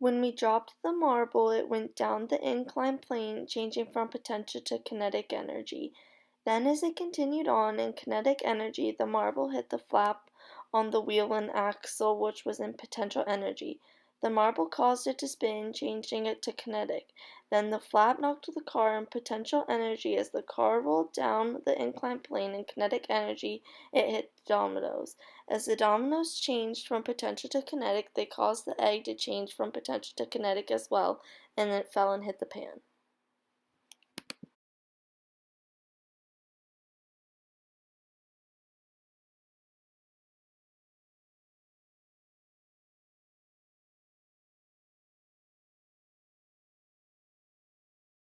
When we dropped the marble, it went down the inclined plane, changing from potential to kinetic energy. Then, as it continued on in kinetic energy, the marble hit the flap on the wheel and axle, which was in potential energy. The marble caused it to spin, changing it to kinetic. Then the flap knocked the car in potential energy. As the car rolled down the inclined plane in kinetic energy, it hit the dominoes. As the dominoes changed from potential to kinetic, they caused the egg to change from potential to kinetic as well, and then it fell and hit the pan.